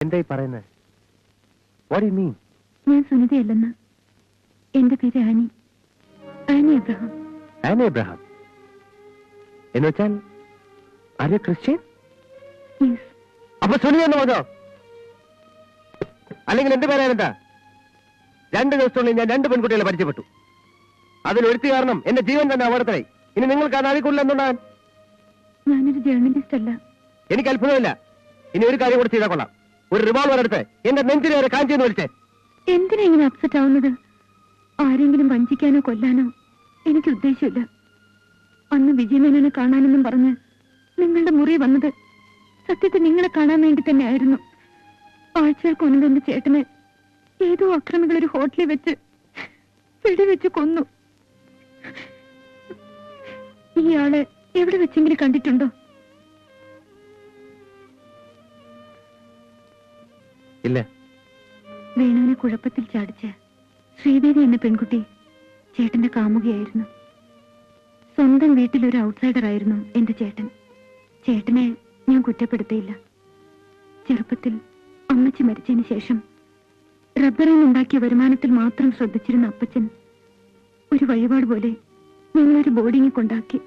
എന്തായി പറയുന്നത്? What do you mean? ഞാൻ സുനിതയല്ലെന്ന്. എന്റെ പേര് Annie. Annie Abraham. Annie Abraham എന്ന് വെച്ചാൽ ആര്? ക്രിസ്ത്യൻ? യെസ്. അപ്പൊ സുനിത എന്ന് പറഞ്ഞോ? അല്ലെങ്കിൽ എന്റെ പേരാണെന്താ? 2 ദിവസത്തിനുള്ളിൽ ഞാൻ 2 പെൺകുട്ടികളെ പരിചയപ്പെട്ടു. അതിലൊരുത്തി കാരണം എന്റെ ജീവൻ തന്നെ അപകടത്തിലായി. ഇനി നിങ്ങൾക്ക് അതിൽ കൂടുതൽ എന്തുണ്ടാകാൻ? ഞാനൊരു ജേർണലിസ്റ്റ് അല്ല. എനിക്ക് അത്ഭുതമില്ല. ഇനി ഒരു കാര്യം കൂടെ ചെയ്താൽ കൊള്ളാം. ഒരു റിവോൾവർ എടുത്ത് എന്റെ നെഞ്ചിനെ വരെ കാഞ്ചെന്ന് വിളിച്ചേ. എന്തിനാ ഇങ്ങനെ അപ്സെറ്റ് ആവുന്നത്? ആരെങ്കിലും വഞ്ചിക്കാനോ കൊല്ലാനോ എനിക്ക് ഉദ്ദേശമില്ല. അന്ന് വിജയമേനോനെ കാണാനെന്നും പറഞ്ഞ് നിങ്ങളുടെ മുറി വന്നത് സത്യത്തിൽ നിങ്ങളെ കാണാൻ വേണ്ടി തന്നെ ആയിരുന്നു. ആഴ്ചകൾക്ക് മുൻപ് എന്റെ ചേട്ടനെ ഏതോ അക്രമികൾ ഒരു ഹോട്ടലിൽ വെച്ച് വെടിവെച്ച് കൊന്നു. ഇയാളെ എവിടെ വെച്ചെങ്കിലും കണ്ടിട്ടുണ്ടോ? ഇല്ല. വേണുവിനെ കുഴപ്പത്തിൽ ചാടിച്ച് ശ്രീദേവി എന്ന പെൺകുട്ടി ചേട്ടന്റെ കാമുകയായിരുന്നു. സ്വന്തം വീട്ടിൽ ഒരു ഔട്ട്സൈഡർ ആയിരുന്നു എന്റെ ചേട്ടൻ. ചേട്ടനെ ഞാൻ കുറ്റപ്പെടുത്തിയില്ല. ചെറുപ്പത്തിൽ അമ്മച്ചി മരിച്ചതിന് ശേഷം റബ്ബറിൽ നിന്നുണ്ടാക്കിയ വരുമാനത്തിൽ മാത്രം ശ്രദ്ധിച്ചിരുന്ന അപ്പച്ചൻ ഒരു വഴിപാട് പോലെ ഞങ്ങളൊരു ബോർഡിങ്ങിൽ കൊണ്ടാക്കി.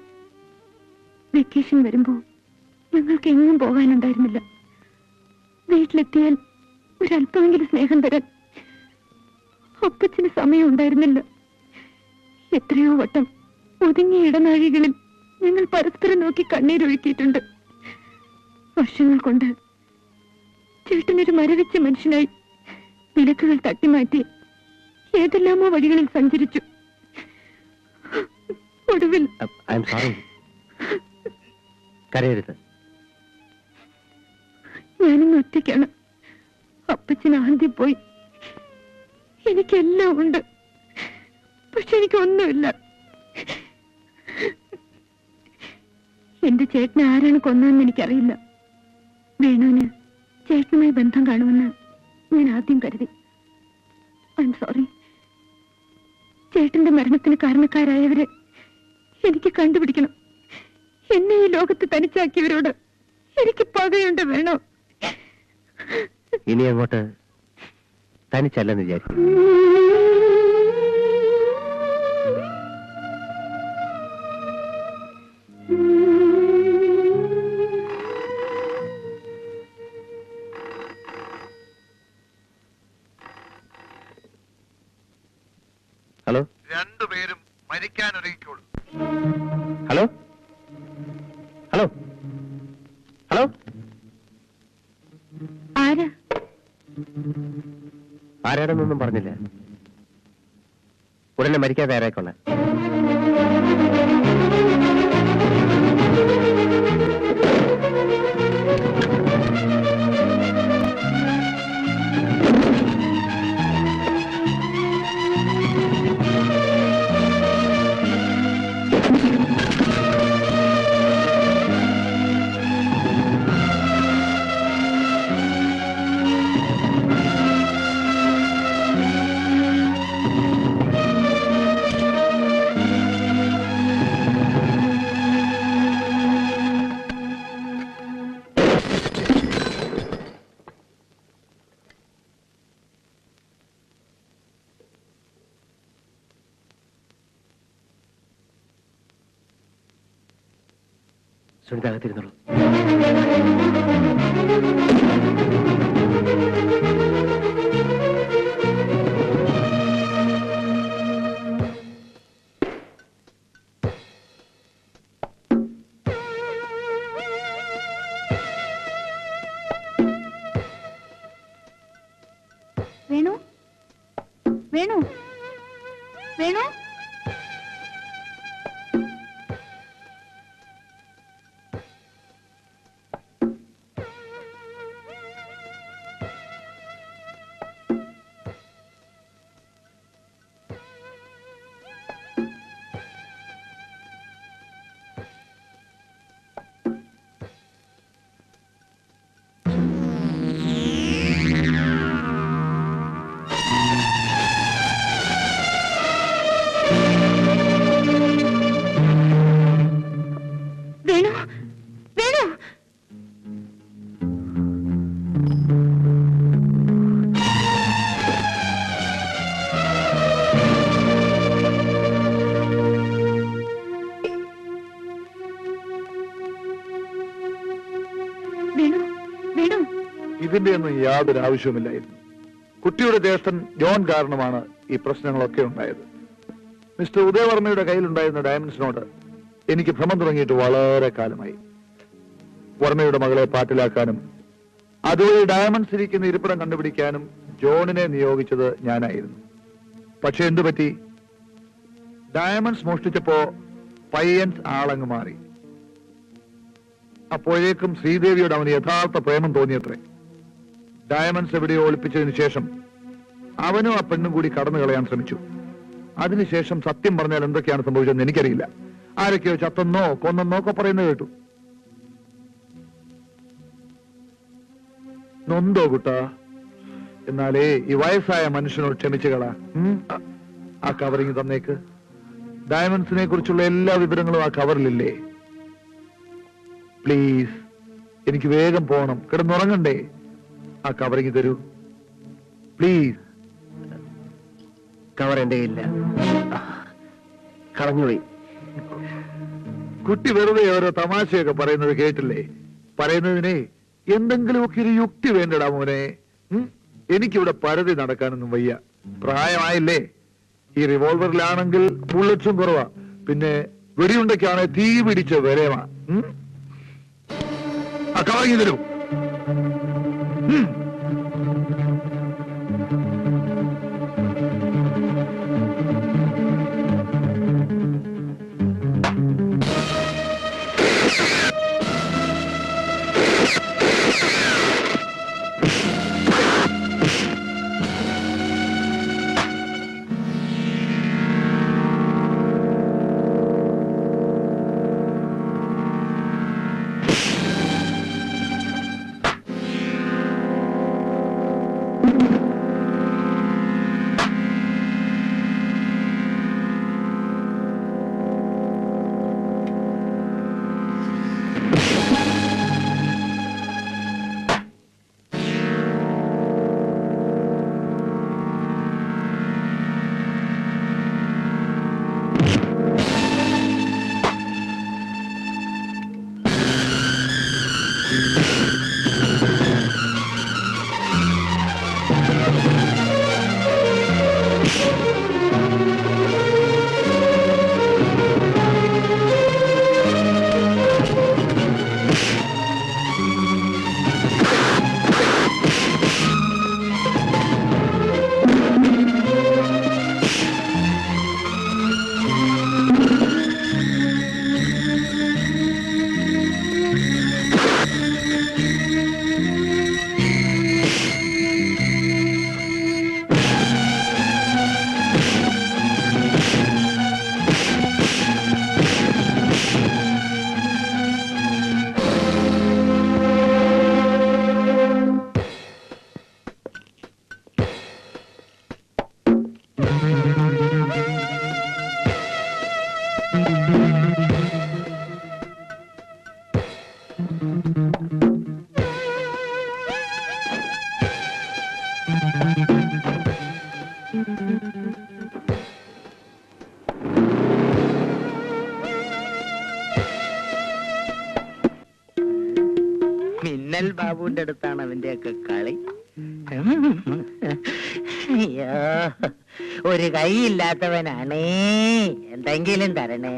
വെക്കേഷൻ വരുമ്പോ ഞങ്ങൾക്ക് എങ്ങും പോകാനുണ്ടായിരുന്നില്ല. വീട്ടിലെത്തിയാൽ ഒരല്പമെങ്കിലും സ്നേഹം തരാൻ അപ്പച്ചന് സമയം ഉണ്ടായിരുന്നില്ല. എത്രയോ വട്ടം ഒതുങ്ങിയ ഇടനാഴികളിൽ ഞങ്ങൾ പരസ്പരം നോക്കി കണ്ണീരൊഴുക്കിയിട്ടുണ്ട്. വർഷങ്ങൾ കൊണ്ട് ചേട്ടനൊരു മരവിച്ച മനുഷ്യനായി വിലക്കുകൾ തട്ടിമാറ്റി ഏതെല്ലാമോ വഴികളിൽ സഞ്ചരിച്ചു. ഒടുവിൽ ഞാനിന്ന് ഒറ്റയ്ക്കാണ്. അപ്പച്ചൻ ആദ്യം പോയി. എനിക്കെല്ലാം ഉണ്ട്, പക്ഷെ എനിക്കൊന്നുമില്ല. എന്റെ ചേട്ടനെ ആരാണ് കൊന്നതെന്ന് എനിക്കറിയില്ല. വേണുവിന് ചേട്ടനുമായി ബന്ധം കാണുമെന്ന് ഞാൻ ആദ്യം കരുതി. I am sorry. ചേട്ടന്റെ മരണത്തിന് കാരണക്കാരായവരെ എനിക്ക് കണ്ടുപിടിക്കണം. എന്നെ ഈ ലോകത്ത് തനിച്ചാക്കിയവരോട് എനിക്ക് പകയുണ്ട്. വേണോ? ഇനി അങ്ങോട്ട് തനിച്ചല്ലെന്ന് വിചാരിക്കും. ഹലോ. 2 പേരും മരിക്കാൻ ഒരുങ്ങിക്കോളൂ. Hello hello hello. ആരാ? ആരാടെന്നൊന്നും പറഞ്ഞില്ല. ഉടനെ മരിക്കാൻ തയ്യാറായിക്കൊള്ളാൻ. സുനിത അകത്തിരുന്നുള്ളൂ. വേണു, വേണു, വേണു. ഇതിന്റെ ഒന്നും യാതൊരു ആവശ്യവുമില്ലായിരുന്നു. കുട്ടിയുടെ ജ്യേഷ്ഠൻ ജോൺ കാരണമാണ് ഈ പ്രശ്നങ്ങളൊക്കെ ഉണ്ടായത്. മിസ്റ്റർ ഉദയവർമ്മയുടെ കയ്യിലുണ്ടായിരുന്ന ഡയമണ്ട്സിനോട് എനിക്ക് ഭ്രമം തുടങ്ങിയിട്ട് വളരെ കാലമായി. വർമ്മയുടെ മകളെ പാട്ടിലാക്കാനും അതുവഴി ഡയമണ്ട്സ് ഇരിക്കുന്ന ഇരിപ്പിടം കണ്ടുപിടിക്കാനും ജോണിനെ നിയോഗിച്ചത് ഞാനായിരുന്നു. പക്ഷെ എന്തുപറ്റി? ഡയമണ്ട്സ് മോഷ്ടിച്ചപ്പോ പയ്യൻസ് ആളങ്ങ് മാറി. അപ്പോഴേക്കും ശ്രീദേവിയോട് അവന് യഥാർത്ഥ പ്രേമം തോന്നിയത്രേ. ഡയമണ്ട്സ് എവിടെയോ ഒളിപ്പിച്ചതിന് ശേഷം അവനും ആ പെണ്ണും കൂടി കടന്നു കളയാൻ ശ്രമിച്ചു. അതിനുശേഷം സത്യം പറഞ്ഞാൽ എന്തൊക്കെയാണ് സംഭവിച്ചതെന്ന് എനിക്കറിയില്ല. ആരൊക്കെയോ ചത്തെന്നോ കൊന്നെന്നോ ഒക്കെ പറയുന്നത് കേട്ടു. നൊന്തോ കുട്ടാ? എന്നാലേ ഈ വയസ്സായ മനുഷ്യനോട് ക്ഷമിച്ചു കളാ. ആ കവറിങ് തന്നേക്ക്. ഡയമണ്ട്സിനെ കുറിച്ചുള്ള എല്ലാ വിവരങ്ങളും ആ കവറിലില്ലേ? പ്ലീസ്, എനിക്ക് വേഗം പോണം, കിടന്നുറങ്ങണ്ടേ. ആ കവറിങ് തരൂ പ്ലീസ്. കവർ എന്റെ ഇല്ല, കളഞ്ഞുപോയി. കുട്ടി വെറുതെ ഓരോ തമാശയൊക്കെ പറയുന്നത് കേട്ടില്ലേ? പറയുന്നതിനെ എന്തെങ്കിലുമൊക്കെ ഒരു യുക്തി വേണ്ടടാ മോനെ. എനിക്കിവിടെ പരതി നടക്കാനൊന്നും വയ്യ. പ്രായമായില്ലേ? ഈ റിവോൾവറിലാണെങ്കിൽ ബുള്ളറ്റ്സും കുറവാ, പിന്നെ വെടിയുണ്ടയ്ക്കാണ് തീ പിടിച്ച വിലയുമാ. ആ കവറിങ് തരൂ. മിന്നൽ ബാബുവിന്റെ അടുത്താണ് അവന്റെയൊക്കെ കളി. അയ്യോ, ഒരു കൈയില്ലാത്തവനാണേ, എന്തെങ്കിലും തരണേ.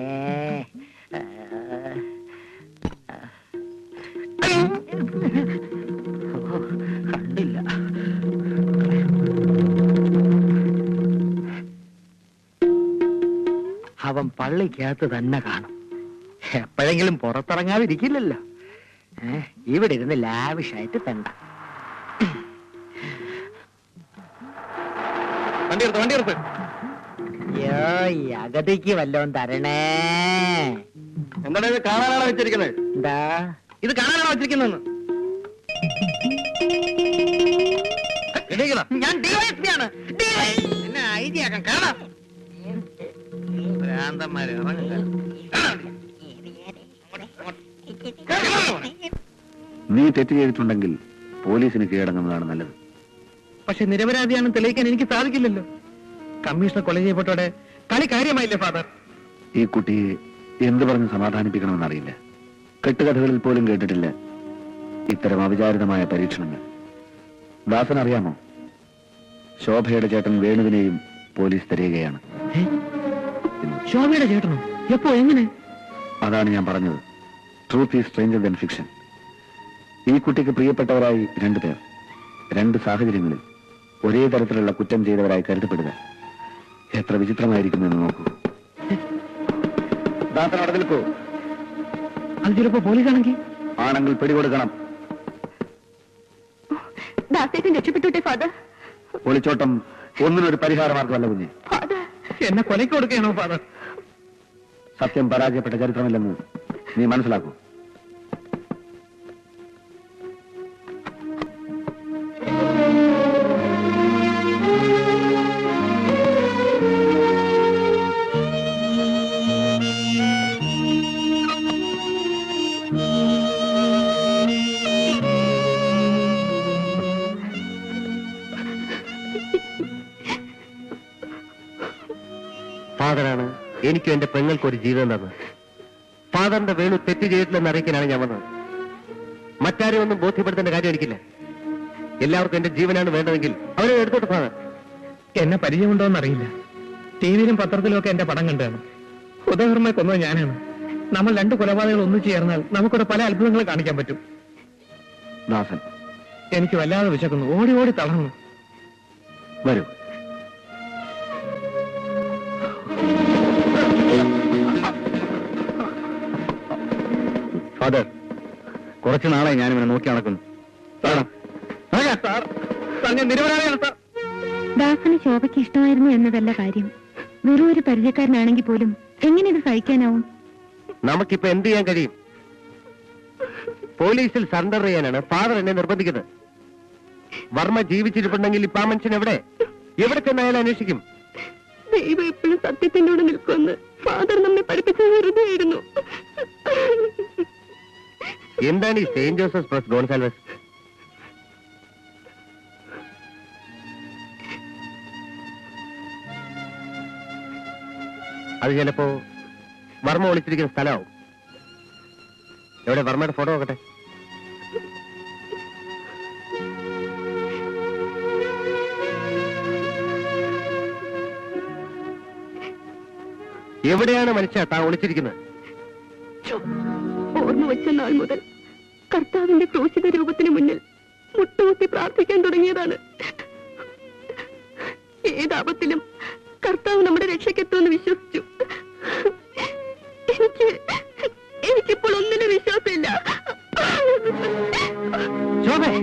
കണ്ടില്ല. അവൻ പള്ളിക്കകത്ത് തന്നെ കാണും. എപ്പോഴെങ്കിലും പുറത്തിറങ്ങാതിരിക്കില്ലല്ലോ. ഇവിടെ ഇരുന്ന് ലാവിഷായിട്ട് തണ്ട. അയ്യോ, ഈ അഗതിക്ക് വല്ലോം തരണേ. എന്താണ് ഇത് കാണാനാണോ വെച്ചിരിക്കുന്നത്? എന്താ ഇത് കാണാനാണോ വെച്ചിരിക്കുന്നത്? ഞാൻ DYSP ആണ്. എന്നെ ID ആക്കാൻ കാണാം. ഭ്രാന്തന്മാരെ നീ തെറ്റ് ചെയ്തിട്ടുണ്ടെങ്കിൽ പോലീസിന് കീഴടങ്ങുന്നതാണ് നല്ലത്. പക്ഷെ നിരപരാധിയാണെന്ന് തെളിയിക്കാൻ എനിക്ക് സാധിക്കില്ലല്ലോ. കമ്മീഷണർ കൊല ചെയ്യപ്പെട്ടോടെ കളി കാര്യമായില്ലേ ഫാദർ? ഈ കുട്ടിയെ എന്ത് പറഞ്ഞ് സമാധാനിപ്പിക്കണമെന്ന് അറിയില്ല. കെട്ടുകഥകളിൽ പോലും കേട്ടിട്ടില്ല ഇത്തരം അവിചാരിതമായ പരീക്ഷണങ്ങൾ. ദാസൻ അറിയാമോ, ശോഭയുടെ ചേട്ടൻ വേണുവിനെയും പോലീസ് തിരയുകയാണ്. ശോഭയുടെ ചേട്ടനോ? എപ്പോ? എങ്ങനെ? അതാണ് ഞാൻ പറഞ്ഞത്. Truth is stranger than fiction. ഈ കുട്ടിക്ക് പ്രിയപ്പെട്ടവരായി 2 പേർ 2 സാഹചര്യങ്ങളിൽ ഒരേ തരത്തിലുള്ള കുറ്റം ചെയ്തവരായി കരുതപ്പെടുക എത്ര വിചിത്രമായിരിക്കുമെന്ന് നോക്കൂ. ദാസൻ അവിടെ നിൽക്കൂ. അത് ചിലപ്പോ പോലീസാണെങ്കിൽ? ആണെങ്കിൽ പിടികൊടുക്കണം. ദാസേട്ടൻ രക്ഷപ്പെട്ടോട്ടെ ഫാദർ. ഒളിച്ചോട്ടം ഒന്നിനൊരു പരിഹാര മാർഗമല്ല കുഞ്ഞ്. ഫാദർ, എന്നെ കൊലയ്ക്ക് കൊടുക്കുകയാണോ ഫാദർ? സത്യം പരാജയപ്പെട്ട ചരിത്രമില്ലെന്ന് നീ മനസ്സിലാക്കൂ. ഫാദറാണ് എനിക്കും എന്റെ പെങ്ങൾക്ക് ഒരു ജീവിതം തന്നത്. ഫാദറിന്റെ വേണു തെറ്റ് ചെയ്തിട്ടില്ലെന്ന് അറിയിക്കാനാണ് ഞാൻ വന്നത്. മറ്റാരും ഒന്നും ബോധ്യപ്പെടുത്തേണ്ട കാര്യം എനിക്കില്ല. എല്ലാവർക്കും എന്റെ ജീവനാണ് വേണ്ടതെങ്കിൽ അവരെ എടുത്തോട്ട് ഫാദർ. എന്നെ പരിചയമുണ്ടോന്ന് അറിയില്ല. ടിവിയിലും പത്രത്തിലും ഒക്കെ എന്റെ പടം കണ്ടാണ്. ഉദയവർമ്മയെ കൊന്നത് ഞാനാണ്. നമ്മൾ 2 കൊലപാതകൾ ഒന്നിച്ചു ചേർന്നാൽ നമുക്കിവിടെ പല അത്ഭുതങ്ങളും കാണിക്കാൻ പറ്റും. ദാസൻ, എനിക്ക് വല്ലാതെ വിശക്കുന്നു. ഓടി ഓടി തളർന്നു. വരൂ. ഫാദർ, കുറച്ചു നാളായി ഞാനിവനെ നോക്കി നടക്കുന്നു. നിരപരാധിയാണ് സാർ. ദാസന് ശോഭയ്ക്ക് ഇഷ്ടമായിരുന്നു എന്നതല്ല കാര്യം. വെറും ഒരു പരിചയക്കാരനാണെങ്കിൽ പോലും എങ്ങനെ ഇത് സഹിക്കാനാവും? നമുക്കിപ്പോ എന്ത് ചെയ്യാൻ കഴിയും? പോലീസിൽ സറണ്ടർ ചെയ്യാനാണ് ഫാദർ എന്നെ നിർബന്ധിക്കുന്നത്. വർമ്മ ജീവിച്ചിരിപ്പുണ്ടെങ്കിൽ ഇപ്പൊ ആ മനുഷ്യൻ എവിടെ ചെന്നായാലും അന്വേഷിക്കും. ദൈവം എപ്പോഴും സത്യത്തിനോട് നിൽക്കുമെന്ന് ഫാദർ നമ്മെ പഠിപ്പിച്ചത് വെറുതെയായിരുന്നു. എന്താണ് ഈ സെയിന്റ് ജോസഫ് പ്ലസ് ഗോൺസാൽവസ്? അത് ചിലപ്പോ വർമ്മ ഒളിച്ചിരിക്കുന്ന സ്ഥലമാവും. എവിടെ വർമ്മയുടെ ഫോട്ടോ നോക്കട്ടെ. എവിടെയാണ് മനുഷ്യ താൻ ഒളിച്ചിരിക്കുന്നത്? ഓർമ്മ വെച്ച നാൾ മുതൽ കർത്താവിന്റെ ക്രൂശിത രൂപത്തിന് മുന്നിൽ മുട്ടുകുത്തി പ്രാർത്ഥിക്കാൻ തുടങ്ങിയതാണ്. ഏതാപത്തിലും കർത്താവ് നമ്മുടെ രക്ഷയ്ക്കെത്തുമെന്ന് വിശ്വസിച്ചു. എനിക്കിപ്പോൾ ഒന്നിനും വിശ്വാസമില്ല. ശോഭേ,